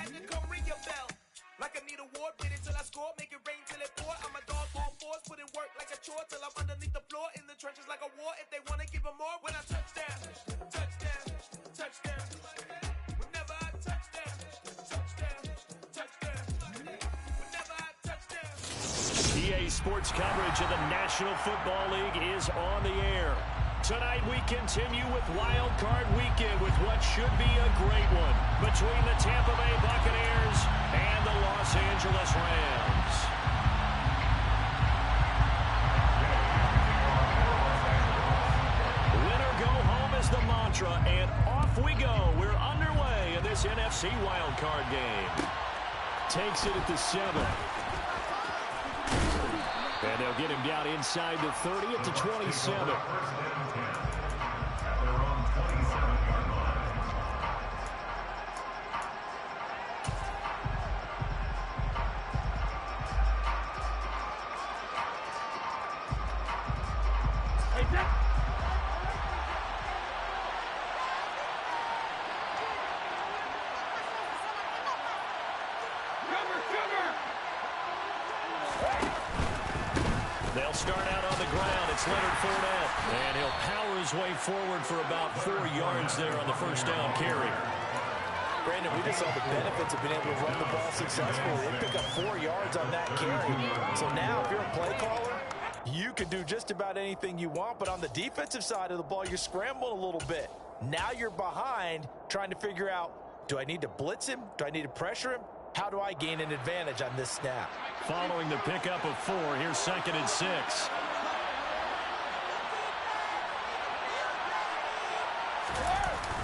had to come ring your bell. Like I need a award, wait until I score, make it rain till it pour. I'm a dog on force, put in work like a chore till I'm underneath the floor, in the trenches like a war. If they wanna give them more, when I touch down, touchdown, touchdown. Whenever I touchdown, touchdown, touchdown. Whenever I touchdown. EA Sports coverage of the National Football League is on the air. Tonight we continue with Wild Card Weekend with what should be a great one between the Tampa Bay Buccaneers and the Los Angeles Rams. Winner go home is the mantra, and off we go. We're underway in this NFC Wild Card game. Takes it at the 7. And they'll get him down inside the 30 at the 27. They'll start out on the ground. It's Leonard Fournette. And he'll power his way forward for about 4 yards there on the first down carry. Brandon, we just saw the benefits of being able to run the ball successfully. They pick up 4 yards on that carry. So now, if you're a play caller, you can do just about anything you want. But on the defensive side of the ball, you're scrambling a little bit. Now you're behind trying to figure out, do I need to blitz him? Do I need to pressure him? How do I gain an advantage on this snap? Following the pickup of 4, here's 2nd and 6.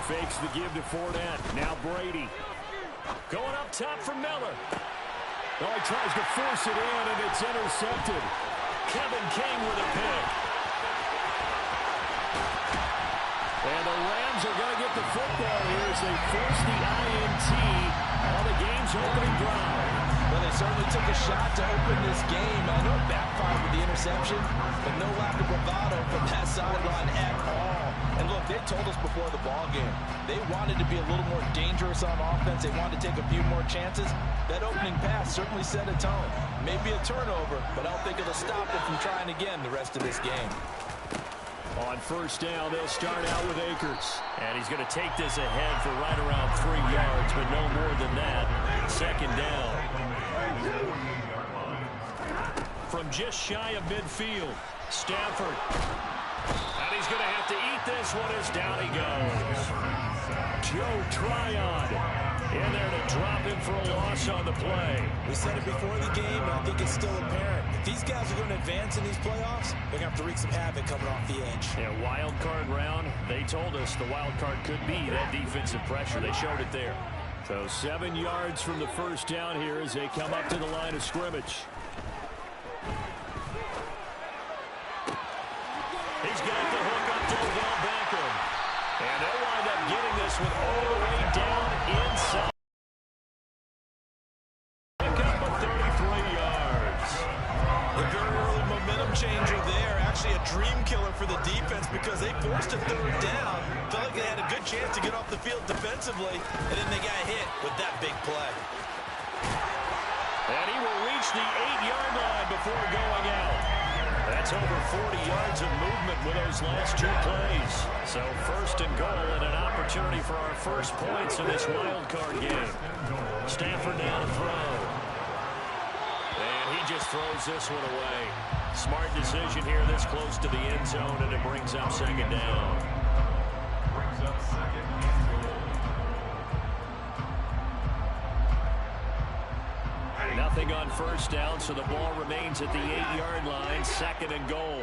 Fakes the give to Fournette. Now Brady. Going up top for Miller. Oh, he tries to force it in, and it's intercepted. Kevin King with a pick. And the Rams are going to get the football here as they force the INT on the game's opening drive. Well, they certainly took a shot to open this game. I know it backfired with the interception, but no lack of bravado from that sideline at all. And look, they told us before the ball game, they wanted to be a little more dangerous on offense. They wanted to take a few more chances. That opening pass certainly set a tone. Maybe a turnover, but I don't think it'll stop them from trying again the rest of this game. On first down, they'll start out with Akers. And he's going to take this ahead for right around 3 yards, but no more than that. 2nd down. From just shy of midfield, Stafford. And he's going to have to eat this one as down he goes. Joe Tryon in there to drop him for a loss on the play. We said it before the game, and I think it's still apparent. If these guys are going to advance in these playoffs, they're going to have to wreak some havoc coming off the edge. Yeah, wild card round. They told us the wild card could be that defensive pressure. They showed it there. So 7 yards from the first down here as they come up to the line of scrimmage. He's got the hook up to Odell Beckham. And they'll wind up getting this one all the way down inside. Pick up of 33 yards. A very early momentum changer there. Actually a dream killer for the defense because they forced a 3rd down. Felt like they had a good chance to get off the field defensively, and then they got hit with that big play. And he will reach the 8-yard line before going out. That's over 40 yards of movement with those last 2 plays. So 1st and goal and an opportunity for our first points in this wild card game. Stafford now to throw. And he just throws this one away. Smart decision here this close to the end zone, and it brings up 2nd down. Nothing on first down, so the ball remains at the 8-yard line. 2nd and goal.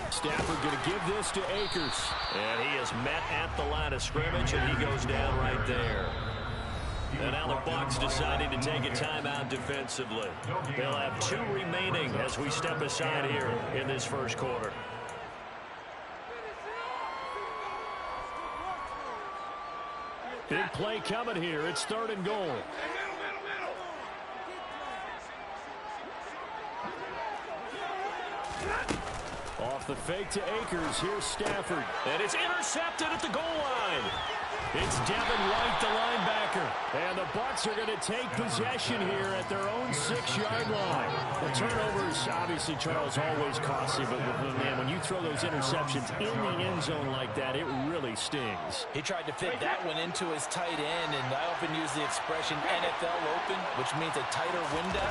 Stafford going to give this to Akers. And he is met at the line of scrimmage, and he goes down right there. And now the Bucs deciding to take a timeout defensively. They'll have 2 remaining as we step aside here in this first quarter. Big play coming here. It's 3rd and goal. Off the fake to Akers. Here's Stafford. And it's intercepted at the goal line. It's Devin White, the linebacker. And the Bucs are going to take possession here at their own 6-yard line. The turnovers, obviously, Charles, always costly. But, man, when you throw those interceptions in the end zone like that, it really stings. He tried to fit that one into his tight end, and I often use the expression NFL open, which means a tighter window.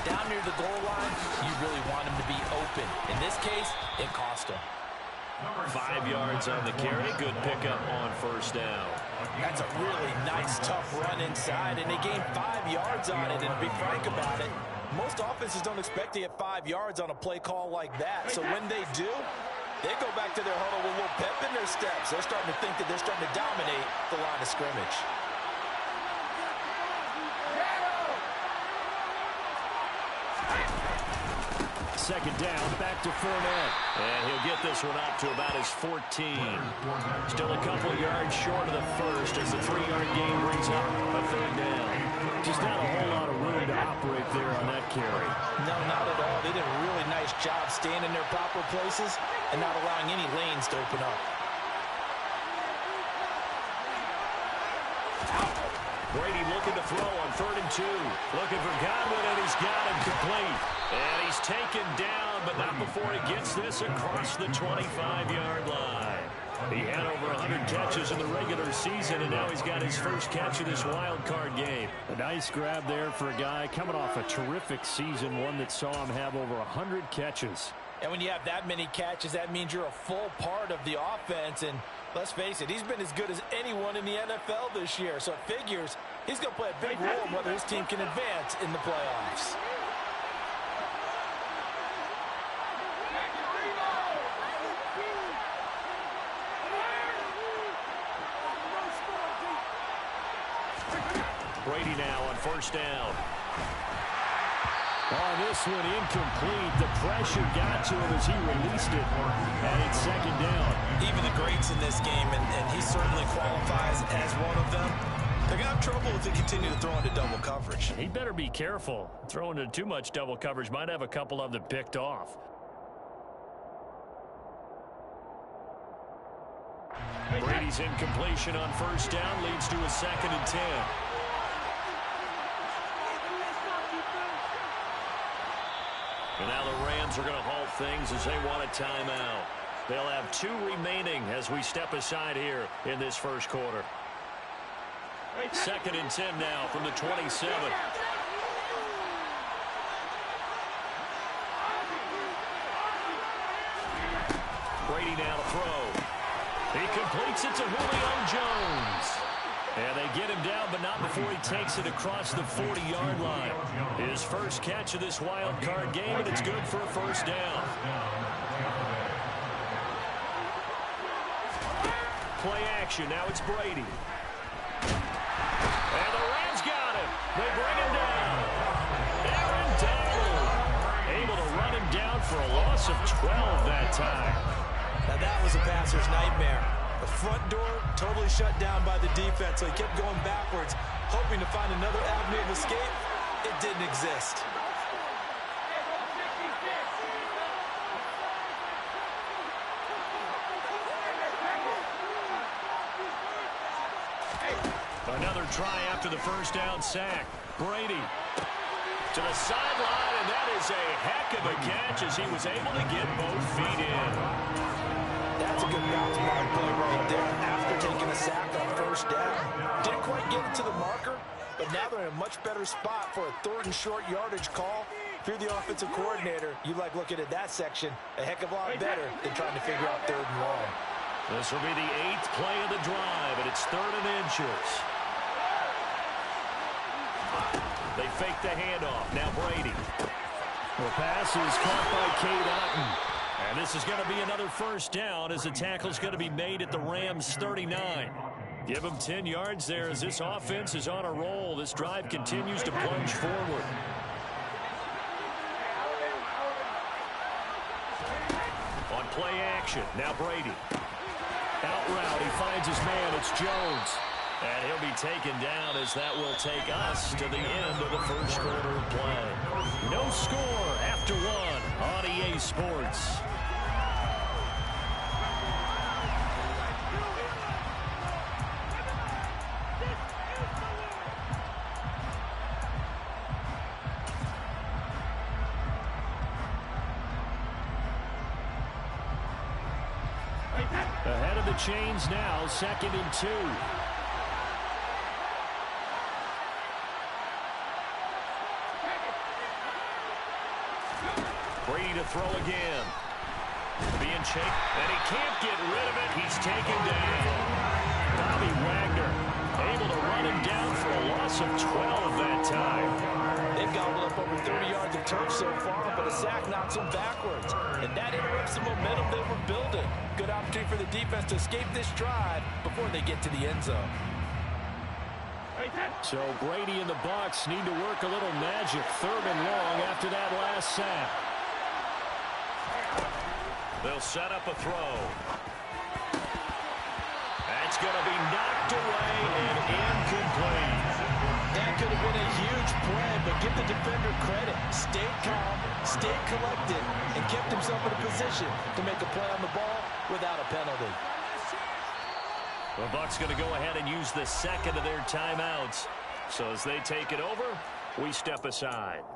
Down near the goal line, you really want him to be open. In this case, it cost him. 5 yards on the carry. Good pickup on first down. That's a really nice, tough run inside, and they gained 5 yards on it. And to be frank about it, most offenses don't expect to get 5 yards on a play call like that. So when they do, they go back to their huddle with a little pep in their steps. They're starting to think that they're starting to dominate the line of scrimmage. Second down, back to Fournette. And he'll get this one up to about his 14. Still a couple yards short of the first as the 3-yard gain brings up a third down. Just not a whole lot of room to operate there on that carry. No, not at all. They did a really nice job staying in their proper places and not allowing any lanes to open up. Brady looking to throw on 3rd and 2. Looking for Godwin, and he's got him complete. And he's taken down, but not before he gets this across the 25-yard line. He had over 100 catches in the regular season, and now he's got his first catch of this wild card game. A nice grab there for a guy coming off a terrific season, one that saw him have over 100 catches. And when you have that many catches, that means you're a full part of the offense. And let's face it, he's been as good as anyone in the NFL this year. So it figures he's going to play a big role in whether his team can advance in the playoffs. Brady now on first down. On this one, incomplete. The pressure got to him as he released it, and it's second down. Even the greats in this game, and he certainly qualifies as one of them, they're going to have trouble if they continue to throw into double coverage. He better be careful. Throwing into too much double coverage might have a couple of them picked off. Brady's incompletion on first down leads to a 2nd and 10. And now the Rams are going to halt things as they want a timeout. They'll have 2 remaining as we step aside here in this first quarter. 2nd and 10 now from the 27. Brady now to throw. He completes it to Julio Jones. And they get him down, but not before he takes it across the 40-yard line. His first catch of this wild card game, and it's good for a first down. Play action. Now it's Brady. And the Rams got him. They bring him down. Aaron Donald able to run him down for a loss of 12 that time. Now that was a passer's nightmare. The front door totally shut down by the defense, so he kept going backwards, hoping to find another avenue of escape. It didn't exist. Another try after the first down sack. Brady to the sideline, and that is a heck of a catch as he was able to get both feet in. That's a good bounce line play right there after taking a sack on first down. Didn't quite get it to the marker, but now they're in a much better spot for a 3rd and short yardage call. If you're the offensive coordinator, you like looking at that section a heck of a lot better than trying to figure out 3rd and long. This will be the 8th play of the drive, and it's 3rd and inches. They fake the handoff. Now Brady. The pass is caught by Cade Otton. And this is going to be another first down as the tackle's going to be made at the Rams' 39. Give them 10 yards there as this offense is on a roll. This drive continues to plunge forward. On play action, now Brady. Out route, he finds his man. It's Jones. And he'll be taken down as that will take us to the end of the first quarter of play. No score after 1 on EA Sports. Ahead of the chains now, 2nd and 2. Brady to throw again. Being chased, and he can't get rid of it. He's taken down. Bobby Wagner able to run him down for a loss of 12 that time. They've gobbled up over 30 yards of turf so far, but a sack knocks them backwards. And that interrupts the momentum they were building. Good opportunity for the defense to escape this drive before they get to the end zone. So Brady and the Bucs need to work a little magic. 3rd and long after that last sack. They'll set up a throw. That's going to be knocked away and incomplete. That could have been a huge play, but give the defender credit. Stayed calm, stayed collected, and kept himself in a position to make a play on the ball without a penalty. The Bucs going to go ahead and use the 2nd of their timeouts. So as they take it over, we step aside.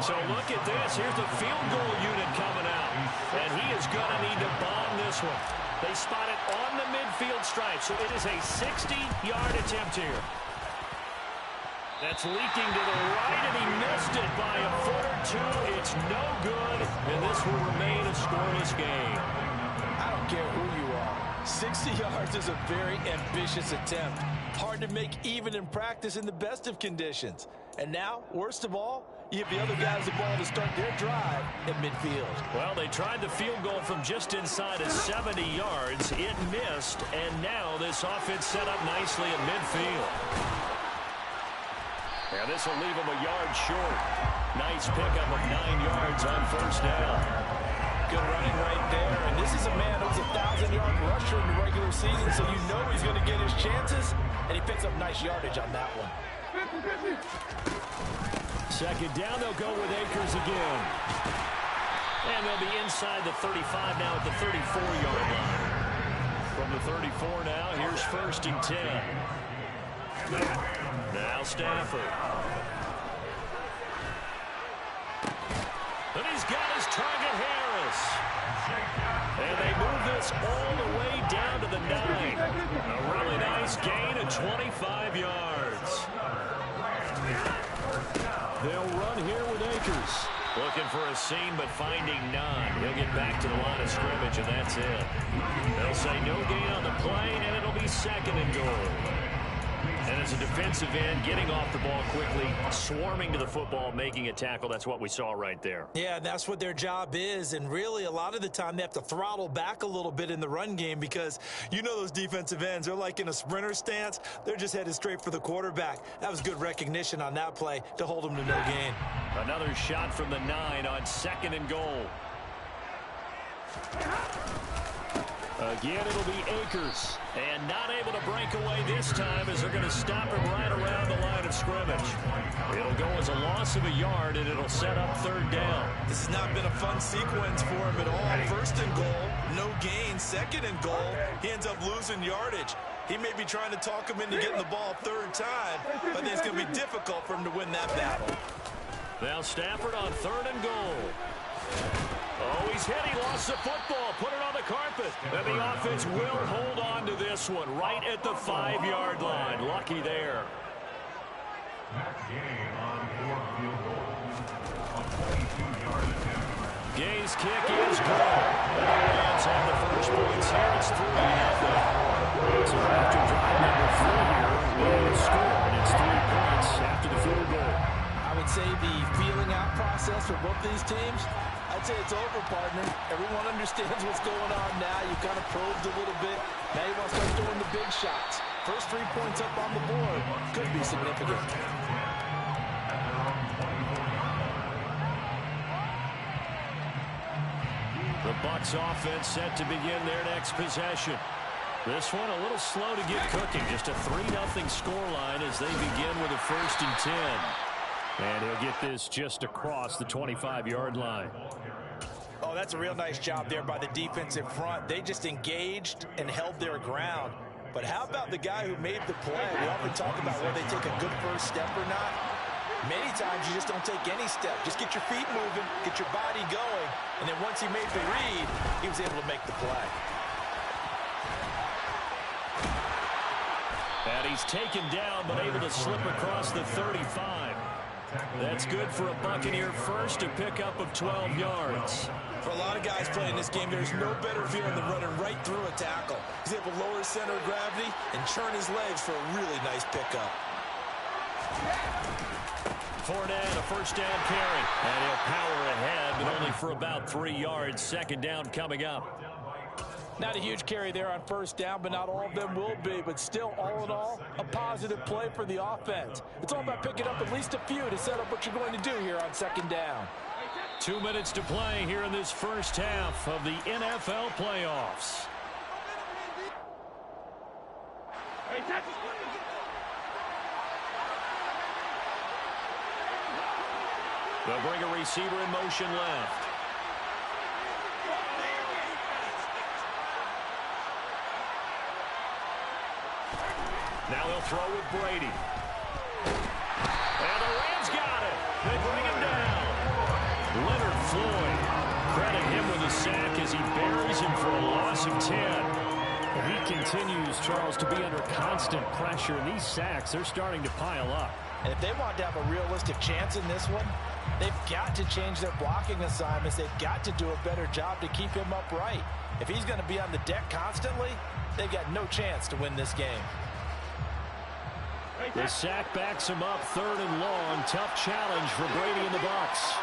So look at this. Here's the field goal unit coming out. And he is going to need to bomb this one. They spot it on the midfield stripe. So it is a 60-yard attempt here. That's leaking to the right, and he missed it by a foot or two. It's no good, and this will remain a scoreless game. I don't care who you are. 60 yards is a very ambitious attempt. Hard to make even in practice in the best of conditions. And now, worst of all, you give the other guys the ball to start their drive at midfield. Well, they tried the field goal from just inside of 70 yards. It missed, and now this offense set up nicely at midfield. Yeah, this will leave him a yard short. Nice pickup of 9 yards on 1st down. Good running right there. And this is a man who's a 1,000-yard rusher in the regular season, so you know he's going to get his chances. And he picks up nice yardage on that one. 2nd down, they'll go with Akers again. And they'll be inside the 35 now at the 34-yard line. From the 34 now, here's 1st and 10. Now Stafford. And he's got his target, Harris. And they move this all the way down to the 9. A really nice gain of 25 yards. They'll run here with Akers. Looking for a seam, but finding none. He'll get back to the line of scrimmage, and that's it. They'll say no gain on the play, and it'll be 2nd and goal. And as a defensive end, getting off the ball quickly, swarming to the football, making a tackle, that's what we saw right there. Yeah, that's what their job is. And really, a lot of the time, they have to throttle back a little bit in the run game because you know those defensive ends, they're like in a sprinter stance. They're just headed straight for the quarterback. That was good recognition on that play to hold them to no gain. Another shot from the 9 on 2nd and goal. Again, it'll be Akers. And not able to break away this time as they're going to stop him right around the line of scrimmage. It'll go as a loss of a yard, and it'll set up 3rd down. This has not been a fun sequence for him at all. 1st and goal, no gain. 2nd and goal, he ends up losing yardage. He may be trying to talk him into getting the ball 3rd time, but it's going to be difficult for him to win that battle. Now Stafford on 3rd and goal. Oh, he's hit. He lost the football. Put it on the carpet. And the offense will hold on to this one right at the 5-yard line. Lucky there. Gay's kick is good. And the Rams have the first points here. It's 3-0. So after drive number 3 here, they score, and it's 3 points after the field goal. I would say the feeling out process for both these teams, I'd say it's over, partner. Everyone understands what's going on now. You kind of probed a little bit. Now you want to start throwing the big shots. First 3 points up on the board could be significant. The Bucs offense set to begin their next possession. This one a little slow to get cooking. Just a 3-0 scoreline as they begin with a 1st and 10. And he'll get this just across the 25-yard line. Oh, that's a real nice job there by the defensive front. They just engaged and held their ground. But how about the guy who made the play? We often talk about whether they take a good first step or not. Many times you just don't take any step. Just get your feet moving, get your body going, and then once he made the read, he was able to make the play. And he's taken down, but able to slip across the 35. That's good for a Buccaneer first, a pickup of 12 yards. For a lot of guys playing this game, there's no better feeling than running right through a tackle. He's able to lower his center of gravity and churn his legs for a really nice pickup. Fournette, a first down carry. And he'll power ahead, but only for about 3 yards. Second down coming up. Not a huge carry there on first down, but not all of them will be. But still, all in all, a positive play for the offense. It's all about picking up at least a few to set up what you're going to do here on second down. 2 minutes to play here in this first half of the NFL playoffs. They'll bring a receiver in motion left. Now he'll throw with Brady. And the Rams got it. They bring him down. Leonard Floyd. Credit him with a sack as he buries him for a loss of 10. And he continues, Charles, to be under constant pressure. And these sacks, they're starting to pile up. And if they want to have a realistic chance in this one, they've got to change their blocking assignments. They've got to do a better job to keep him upright. If he's going to be on the deck constantly, they've got no chance to win this game. The sack backs him up, 3rd and long. Tough challenge for Brady and the Bucs.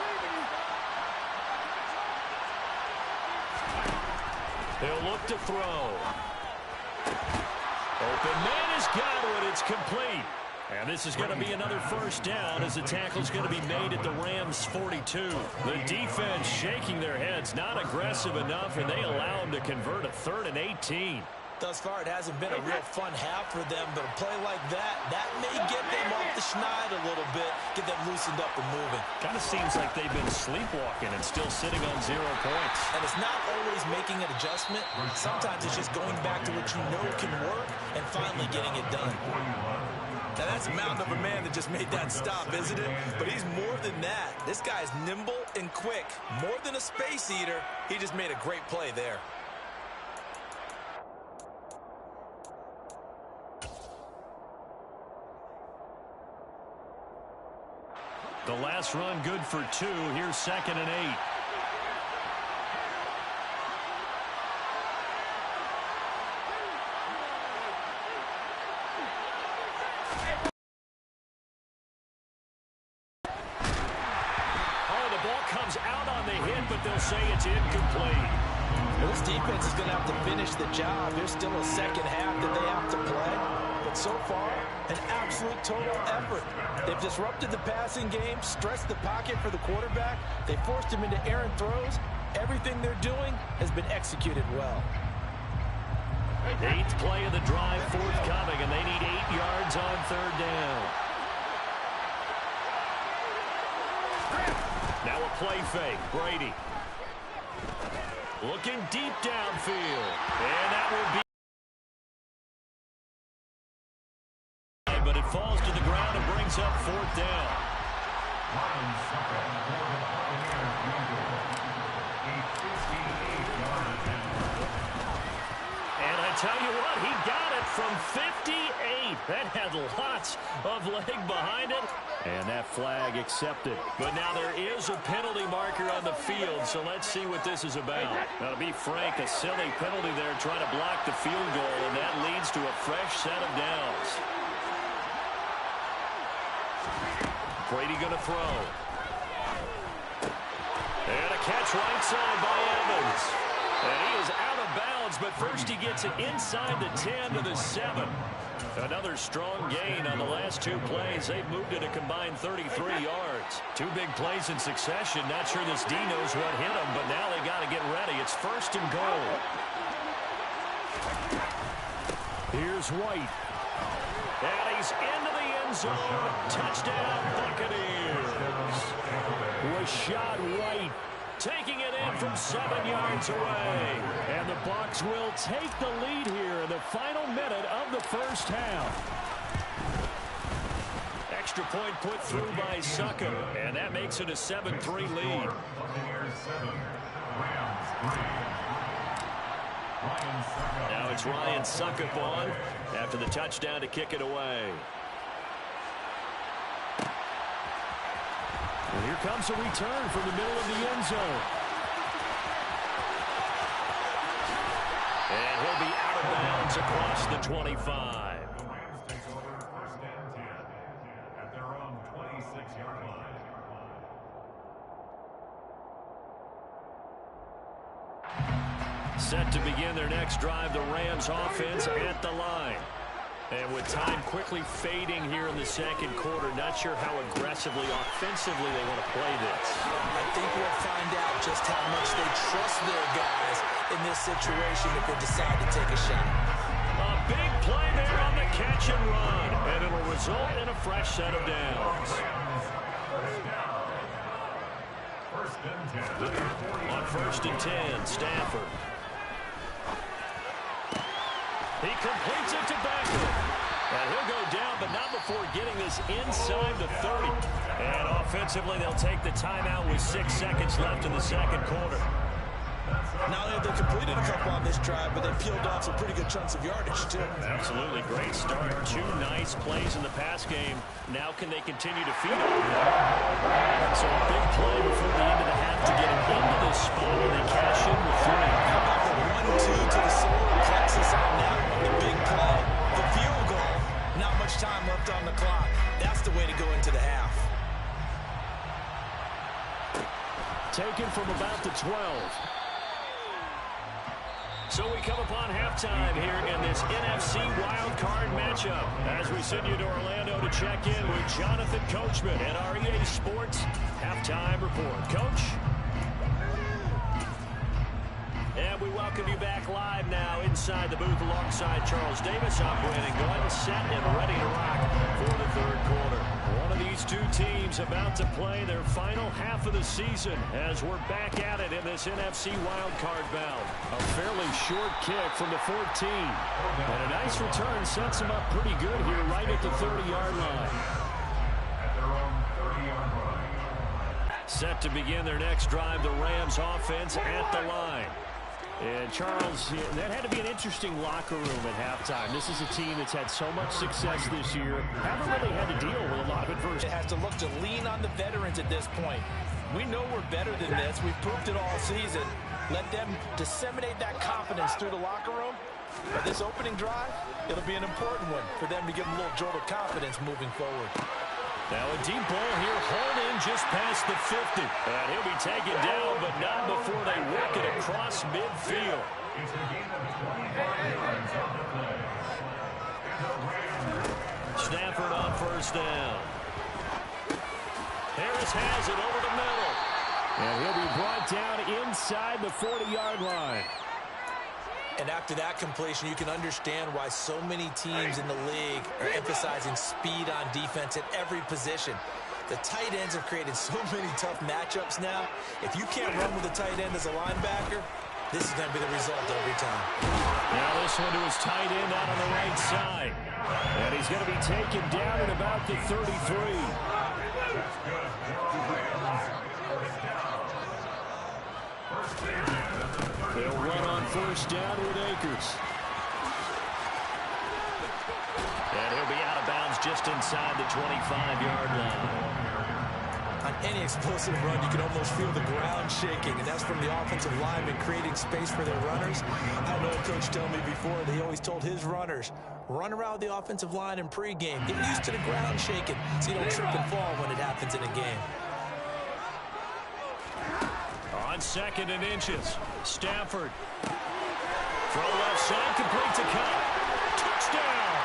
He'll look to throw. Open man is Godwin. It's complete. And this is going to be another first down as the tackle's going to be made at the Rams' 42. The defense shaking their heads, not aggressive enough, and they allow him to convert a 3rd and 18. Thus far, it hasn't been a real fun half for them, but a play like that may get them off the schneid a little bit, get them loosened up and moving. Kind of seems like they've been sleepwalking and still sitting on 0 points. And it's not always making an adjustment. Sometimes it's just going back to what you know can work and finally getting it done. Now, that's a mountain of a man that just made that stop, isn't it? But he's more than that. This guy is nimble and quick. More than a space eater, he just made a great play there. The last run good for 2. Here's 2nd and 8. Oh, the ball comes out on the hit, but they'll say it's incomplete. Well, this defense is going to have to finish the job. There's still a second half that they have to play. But so far, an absolute total effort. They've disrupted the passing game, stressed the pocket for the quarterback. They forced him into errant throws. Everything they're doing has been executed well. 8th play of the drive forthcoming, and they need 8 yards on 3rd down. Now a play fake. Brady. Looking deep downfield. And that will be. But it falls to the ground and brings up 4th down. And I tell you what, he got it from 58. That had lots of leg behind it. And that flag accepted. But now there is a penalty marker on the field, so let's see what this is about. Now, to be frank, a silly penalty there trying to block the field goal, and that leads to a fresh set of downs. Brady going to throw. And a catch right side by Evans. And he is out of bounds, but first he gets it inside the 10 to the 7. Another strong gain on the last 2 plays. They've moved it a combined 33 yards. 2 big plays in succession. Not sure this D knows what hit him, but now they got to get ready. It's 1st and goal. Here's White. And he's into the end zone. Touchdown, Buccaneers. Rashad White taking it in from 7 yards away. And the Bucs will take the lead here in the final minute of the first half. Extra point put through by Suckup, and that makes it a 7-3 lead. Now it's Ryan Suckup on after the touchdown to kick it away. And here comes a return from the middle of the end zone. And he'll be out of bounds across the 25. Set to begin their next drive, the Rams offense at the line. And with time quickly fading here in the second quarter, not sure how aggressively, offensively they want to play this. I think we'll find out just how much they trust their guys in this situation if they decide to take a shot. A big play there on the catch and run, and it'll result in a fresh set of downs. On 1st and 10, Stafford. He completes it to Becker. And he'll go down, but not before getting this inside the 30. And offensively, they'll take the timeout with 6 seconds left in the second quarter. Not only have they completed a couple on this drive, but they peeled off some pretty good chunks of yardage, too. Absolutely. Great start. 2 nice plays in the pass game. Now can they continue to feed on that? So a big play before the end of the half to get him into this spot, and they cash in with 3. How about the 1-2 to the solar plexus on that one, the big play. The field goal. Not much time left on the clock. That's the way to go into the half. Taken from about the 12. So we come upon halftime here in this NFC wildcard matchup as we send you to Orlando to check in with Jonathan Coachman and our EA Sports halftime report. Coach? And we welcome you back live now inside the booth alongside Charles Davis. I'm Brandon Glenn, set and ready to rock for the third quarter. One of these two teams about to play their final half of the season as we're back at it in this NFC wildcard bout. A fairly short kick from the 14. And a nice return sets them up pretty good here right at the 30-yard line. Set to begin their next drive, the Rams offense at the line. And Charles, that had to be an interesting locker room at halftime. This is a team that's had so much success this year. Haven't really had to deal with a lot of adversity. It has to look to lean on the veterans at this point. We know we're better than this. We've proved it all season. Let them disseminate that confidence through the locker room. But this opening drive, it'll be an important one for them to give them a little jolt of confidence moving forward. Now a deep ball here, hauled in just past the 50. And he'll be taken down, but not before they work it across midfield. Stafford on 1st down. Harris has it over the middle. And he'll be brought down inside the 40-yard line. And after that completion, you can understand why so many teams in the league are emphasizing speed on defense at every position. The tight ends have created so many tough matchups now. If you can't run with a tight end as a linebacker, this is going to be the result every time. Now this one to his tight end out on the right side. And he's going to be taken down at about the 33. They'll run on 1st down with Akers. And he'll be out of bounds just inside the 25-yard line. On any explosive run, you can almost feel the ground shaking, and that's from the offensive linemen creating space for their runners. I know a coach told me before, they always told his runners, run around the offensive line in pregame. Get used to the ground shaking so you don't trip and fall when it happens in a game. On 2nd and inches, Stafford. Throw left side, complete to Cup. Touchdown!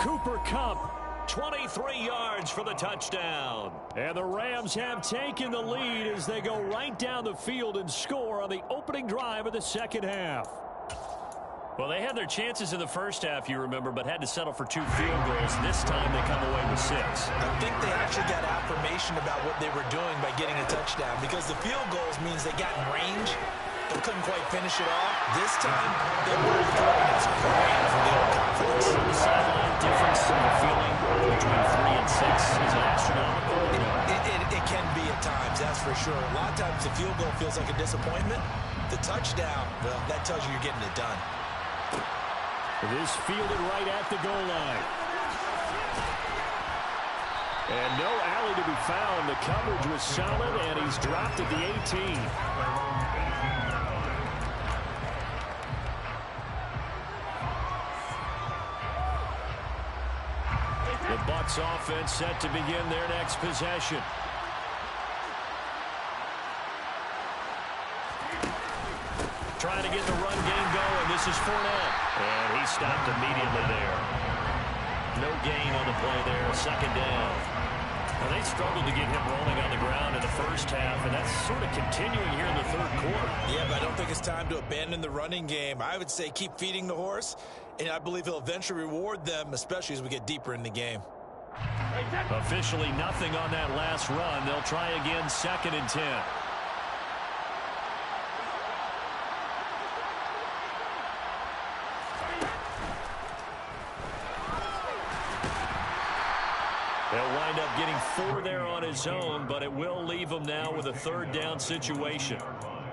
Cooper Kupp. 23 yards for the touchdown. And the Rams have taken the lead as they go right down the field and score on the opening drive of the second half. Well, they had their chances in the first half, you remember, but had to settle for 2 field goals. This time they come away with 6. I think they actually got affirmation about what they were doing by getting a touchdown, because the field goals means they got in range but couldn't quite finish it off. This time, they were throwing. That's great for the old confidence. feels like a disappointment. The touchdown, well, that tells you you're getting it done. This fielded right at the goal line. And no alley to be found. The coverage was solid, and he's dropped at the 18. The Bucs offense set to begin their next possession. Trying to get the run game going. This is Fournette. And he stopped immediately there. No gain on the play there. Second down. Well, they struggled to get him rolling on the ground in the first half, and that's sort of continuing here in the third quarter. Yeah, but I don't think it's time to abandon the running game. I would say keep feeding the horse, and I believe he'll eventually reward them, especially as we get deeper in the game. Officially nothing on that last run. They'll try again, 2nd and 10. They'll wind up getting 4 there on his own, but it will leave him now with a 3rd down situation.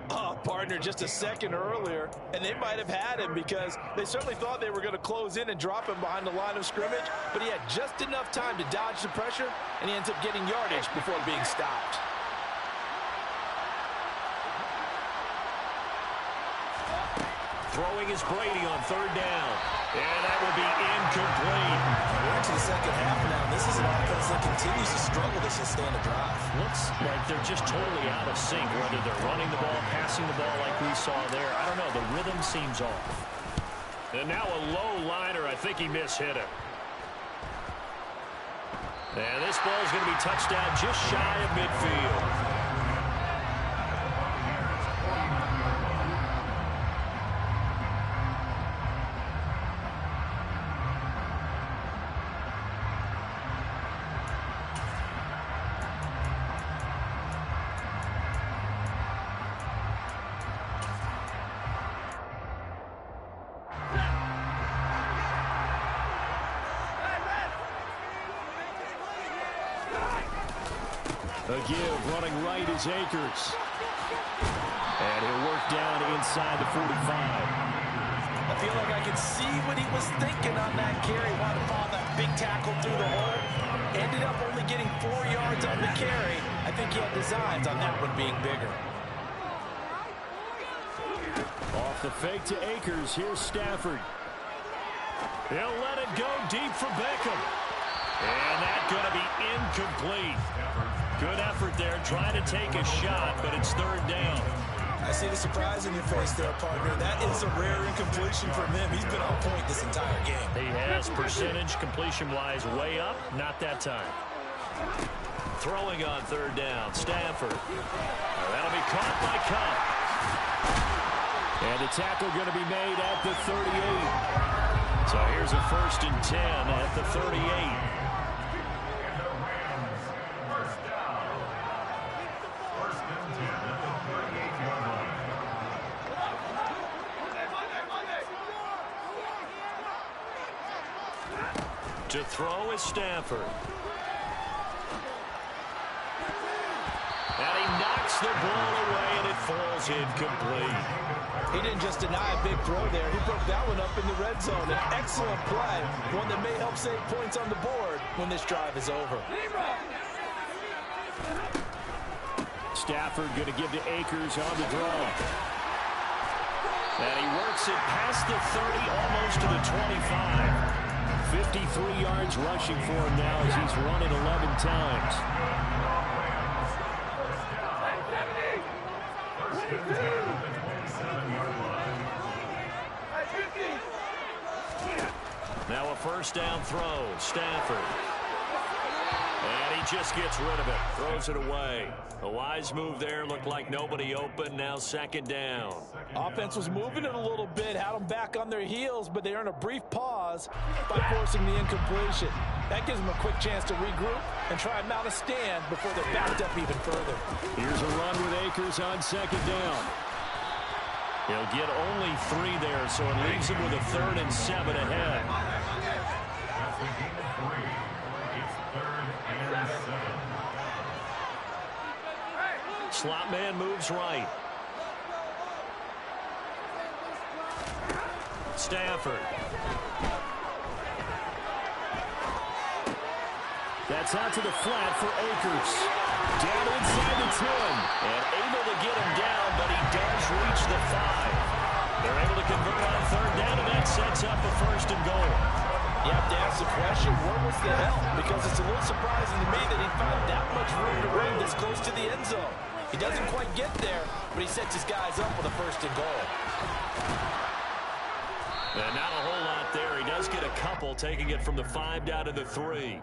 Oh, partner, just a second earlier, and they might have had him because they certainly thought they were going to close in and drop him behind the line of scrimmage, but he had just enough time to dodge the pressure, and he ends up getting yardage before being stopped. Throwing is Brady on 3rd down. And that will be incomplete. We're into the second half now. This is an offense that continues to struggle to sustain a drive. Looks like they're just totally out of sync, whether they're running the ball, passing the ball like we saw there. I don't know. The rhythm seems off. And now a low liner. I think he mishit it. And this ball is going to be touched down just shy of midfield. A give, running right is Akers. And he'll work down inside the 45. I feel like I can see what he was thinking on that carry. Wanted to follow that big tackle through the hole. Ended up only getting 4 yards on the carry. I think he had designs on that one being bigger. Off the fake to Akers. Here's Stafford. He'll let it go deep for Beckham. And that's going to be incomplete. Good effort there, trying to take a shot, but it's 3rd down. I see the surprise in your face there, partner. That is a rare incompletion from him. He's been on point this entire game. He has percentage completion-wise way up, not that time. Throwing on 3rd down, Stafford. That'll be caught by Cup. And the tackle going to be made at the 38. So here's a 1st and 10 at the 38. To throw is Stafford. And he knocks the ball away, and it falls incomplete. He didn't just deny a big throw there. He broke that one up in the red zone. An excellent play, one that may help save points on the board when this drive is over. Stafford going to give to Akers on the draw. And he works it past the 30, almost to the 25. 53 yards rushing for him now as he's run it 11 times. Now a 1st down throw. Stafford. And he just gets rid of it. Throws it away. A wise move there. Looked like nobody open. Now 2nd down. Offense was moving it a little bit. Had them back on their heels, but they earned a brief pause by forcing the incompletion. That gives them a quick chance to regroup and try and mount a stand before they're backed up even further. Here's a run with Akers on 2nd down. He'll get only 3 there, so it leaves him with a 3rd and 7 ahead. slot man moves right. Stafford. That's out to the flat for Akers. Down inside the 10. And able to get him down, but he does reach the 5. They're able to convert on third down, and that sets up a first and goal. You have to ask the question, where was the help? Because it's a little surprising to me that he found that much room to run this close to the end zone. He doesn't quite get there, but he sets his guys up with a first and goal. And not a whole lot there. He does get a couple, taking it from the 5 down to the 3.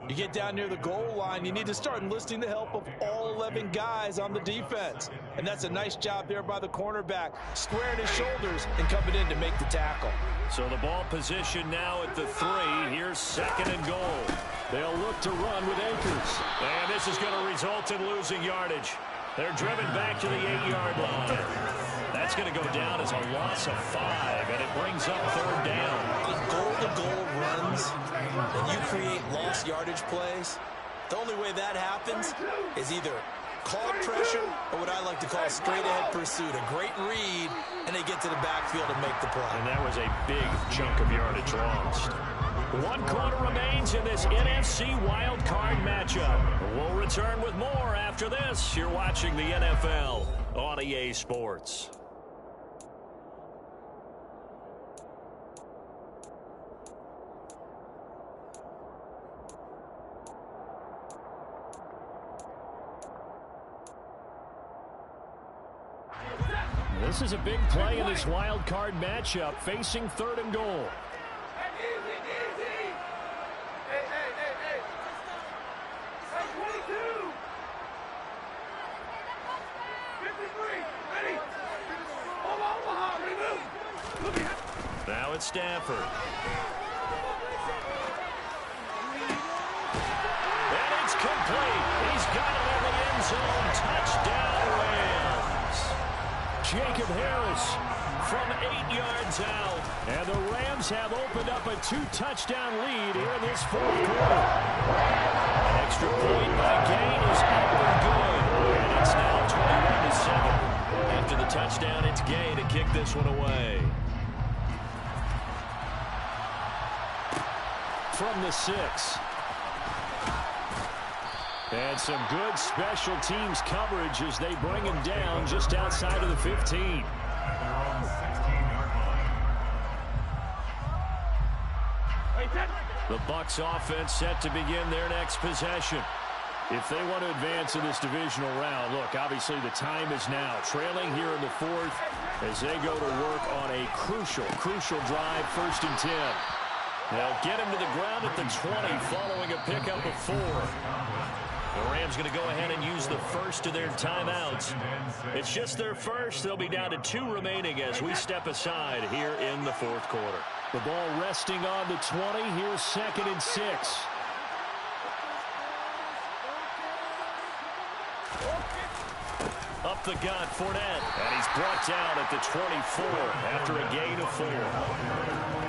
You get down near the goal line, you need to start enlisting the help of all 11 guys on the defense. And that's a nice job there by the cornerback, squaring his shoulders and coming in to make the tackle. So the ball position now at the 3. Here's second and goal. They'll look to run with Akers. And this is going to result in losing yardage. They're driven back to the 8-yard line. That's going to go down as a loss of 5, and it brings up third down. On goal-to-goal runs, and you create lost yardage plays, the only way that happens is either called pressure or what I like to call straight-ahead pursuit. A great read, and they get to the backfield and make the play. And that was a big chunk of yardage lost. 1 quarter remains in this NFC Wild Card matchup. We'll return with more after this. You're watching the NFL on EA Sports. This is a big play in this wild card matchup, facing third and goal. Now it's Stafford. And it's complete. He's got it in the end zone. Touchdown, Rams. Jacob Harris from 8 yards out. And the Rams have opened up a 2-touchdown lead here in this fourth quarter. An extra point by Gain is up and good. And it's now 21-7. After the touchdown, it's Gain to kick this one away. From the 6. And some good special teams coverage as they bring him down just outside of the 15. The Bucs offense set to begin their next possession. If they want to advance in this divisional round, look, obviously the time is now. Trailing here in the 4th as they go to work on a crucial drive, 1st and 10. They'll get him to the ground at the 20 following a pickup of 4. The Rams going to go ahead and use the first of their timeouts. It's just their first. They'll be down to 2 remaining as we step aside here in the 4th quarter. The ball resting on the 20. Here's 2nd and 6. Up the gut, Fournette. And he's brought down at the 24 after a gain of 4.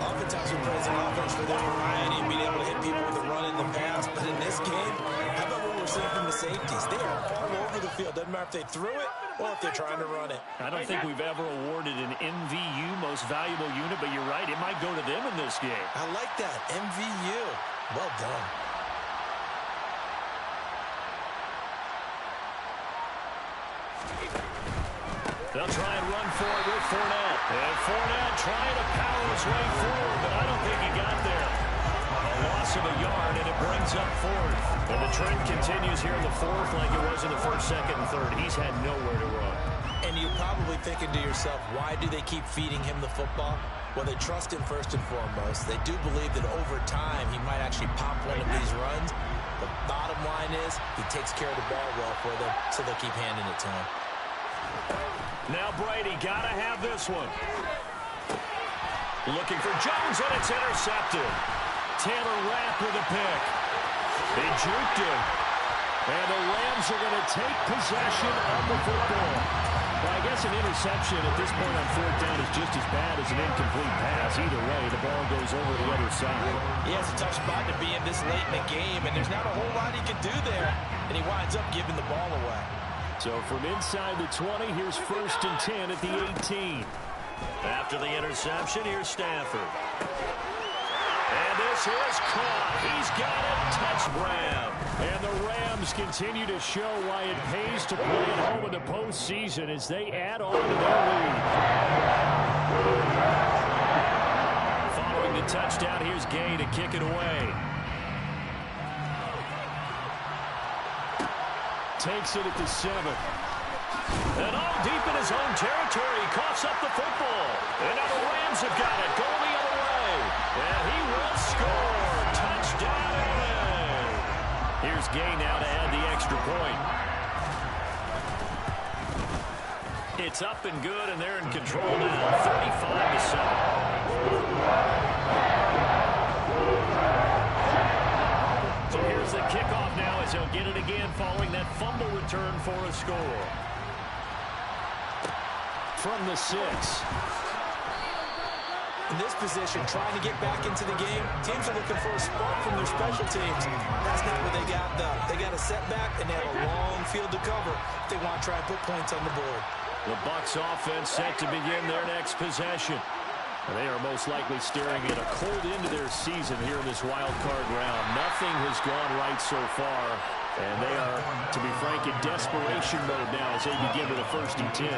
Oftentimes we praise an offense for their variety and being able to hit people with the run in the pass. But in this game, how about what we're seeing from the safeties? They are all over the field. Doesn't matter if they threw it or if they're trying to run it. I don't think we've ever awarded an MVU, most valuable unit, but you're right. It might go to them in this game. I like that. MVU. Well done. They'll try and run for it with Fournette. And Fournette trying to power his way forward, but I don't think he got there. A loss of a yard, and it brings up 4th. And the trend continues here in the 4th like it was in the 1st, 2nd, and 3rd. He's had nowhere to run. And you're probably thinking to yourself, why do they keep feeding him the football? Well, they trust him first and foremost. They do believe that over time he might actually pop one of these runs. The bottom line is he takes care of the ball well for them, so they'll keep handing it to him. Now Brady got to have this one. Looking for Jones, and it's intercepted. Taylor Rapp with a pick. They juked him. And the Rams are going to take possession of the football. Well, I guess an interception at this point on 4th down is just as bad as an incomplete pass. Either way, the ball goes over the other side. Yeah, it's a tough spot to be in this late in the game, and there's not a whole lot he can do there. And he winds up giving the ball away. So from inside the 20, here's 1st and 10 at the 18. After the interception, here's Stafford. And this is caught. He's got it. Touchdown. And the Rams continue to show why it pays to play at home in the postseason as they add on to their lead. Following the touchdown, here's Gay to kick it away. Takes it at the 7. And all deep in his own territory, he coughs up the football. And now the Rams have got it, going the other way. And he will score. Touchdown, LA. Here's Gay now to add the extra point. It's up and good, and they're in control now, 35-7. So here's the kickoff now as he'll get it again following that fumble return for a score. From the 6. In this position, trying to get back into the game, teams are looking for a spark from their special teams. That's not what they got, though. They got a setback, and they have a long field to cover if they want to try and put points on the board. The Bucs offense set to begin their next possession. And they are most likely staring at a cold end to their season here in this wild card round. Nothing has gone right so far. And they are, to be frank, in desperation mode now as they begin with a 1st and 10.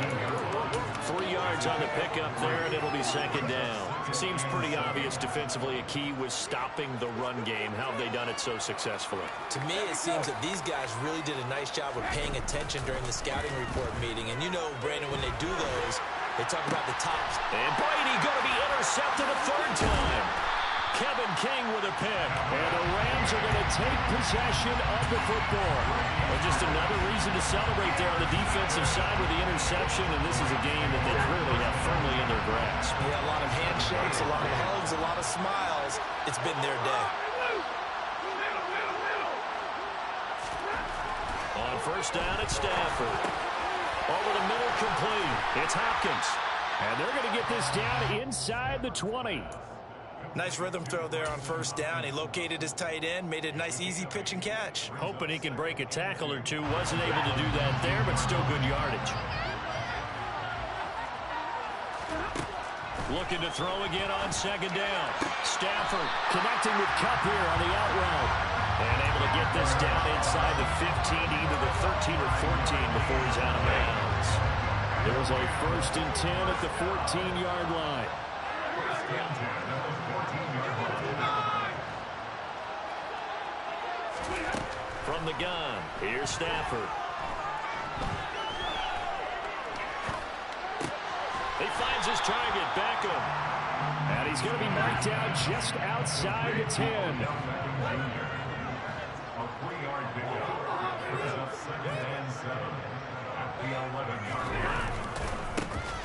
3 yards on the pickup there, and it'll be 2nd down. Seems pretty obvious defensively a key was stopping the run game. How have they done it so successfully? To me, it seems that these guys really did a nice job of paying attention during the scouting report meeting. And you know, Brandon, when they do those, they talk about the tops. And Brady going to be intercepted a 3rd time. Kevin King with a pick. And the Rams are going to take possession of the football. Well, just another reason to celebrate there on the defensive side with the interception, and this is a game that they clearly have firmly in their grasp. Yeah, a lot of handshakes, a lot of hugs, a lot of smiles. It's been their day. On 1st down, it's Stafford. Over the middle, complete. It's Hopkins. And they're going to get this down inside the 20. Nice rhythm throw there on 1st down. He located his tight end, made it a nice, easy pitch and catch. Hoping he can break a tackle or two. Wasn't able to do that there, but still good yardage. Looking to throw again on 2nd down. Stafford connecting with Kupp here on the out route. And able to get this down inside the 15, either the 13 or 14 before he's out of bounds. There's a 1st and 10 at the 14-yard line. From the gun, here's Stafford. He finds his target, Beckham. And he's going to be marked down just outside the 10.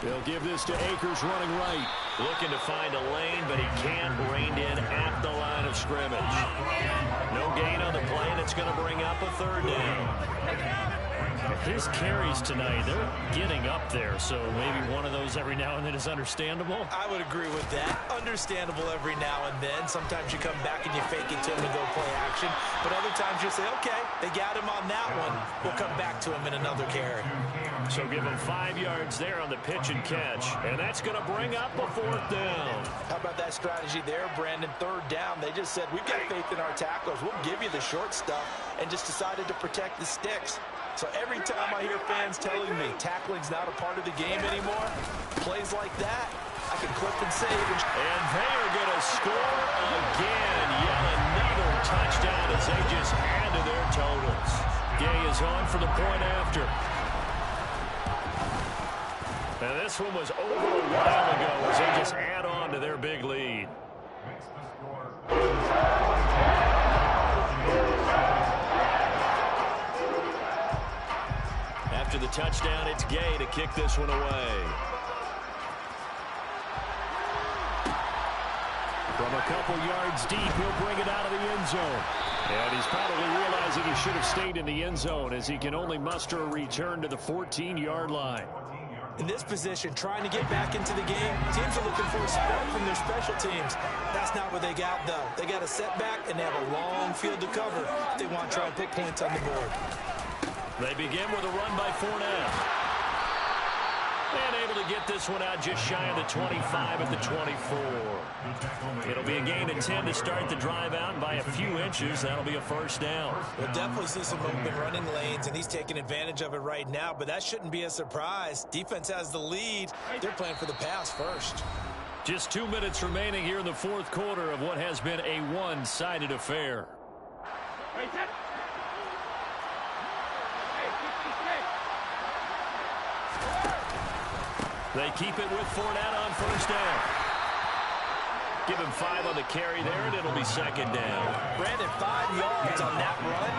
They'll give this to Akers running right. Looking to find a lane, but he can't. Reined in at the line of scrimmage. No gain on the play, and it's going to bring up a 3rd down. His carries tonight, they're getting up there, so maybe one of those every now and then is understandable. I would agree with that. Understandable every now and then. Sometimes you come back and you fake it to him and go play action. But other times you say, okay, they got him on that one. We'll come back to him in another carry. So give him 5 yards there on the pitch and catch. And that's going to bring up a 4th down. How about that strategy there, Brandon? 3rd down. They just said, we've got faith in our tacklers. We'll give you the short stuff, and just decided to protect the sticks. So every time I hear fans telling me tackling's not a part of the game anymore, plays like that, I can clip and save. And they are going to score again. Yet another touchdown as they just add to their totals. Gay is on for the point after. And this one was over a while ago as they just add on to their big lead. After the touchdown, it's Gay to kick this one away. From a couple yards deep, he'll bring it out of the end zone. And he's probably realizing he should have stayed in the end zone as he can only muster a return to the 14-yard line. In this position, trying to get back into the game, teams are looking for a spark from their special teams. That's not what they got, though. They got a setback, and they have a long field to cover if they want to try and put points on the board. They begin with a run by Fournette. And able to get this one out just shy of the 25 at the 24. It'll be a gain of 10 to start the drive out, and by a few inches, that'll be a first down. We'll definitely see some open running lanes, and he's taking advantage of it right now, but that shouldn't be a surprise. Defense has the lead. They're playing for the pass first. Just 2 minutes remaining here in the fourth quarter of what has been a one-sided affair. They keep it with Fournette on first down. Give him 5 on the carry there, and it'll be second down. Brandon, 5 yards on that run.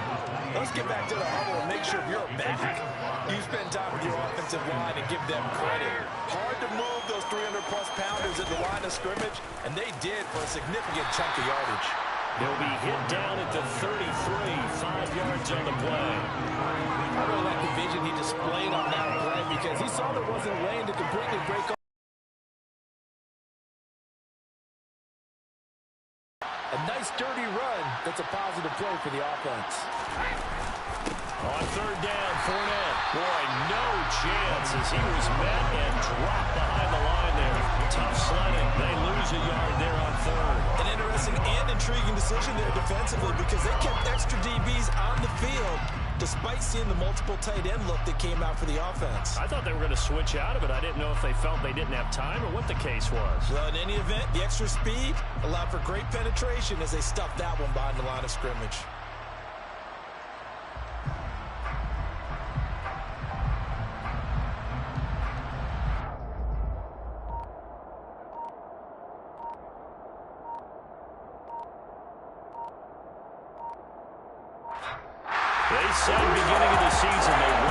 Let's get back to the huddle and make sure you're back. You spend time with your offensive line and give them credit. Hard to move those 300-plus pounders at the line of scrimmage, and they did for a significant chunk of yardage. They'll be hit down at the 33, 5 yards on the play. I really like the vision he displayed on that play because he saw there wasn't a lane to completely break off. A nice dirty run. That's a positive play for the offense. On third down, Fournette. Boy, no chance as he was met and dropped behind the line there. Tough sledding. They lose a yard there on third. An interesting and intriguing decision there defensively because they kept extra DBs on the field despite seeing the multiple tight end look that came out for the offense. I thought they were going to switch out of it. I didn't know if they felt they didn't have time or what the case was. Well, in any event, the extra speed allowed for great penetration as they stuffed that one behind the line of scrimmage. They said beginning of the season they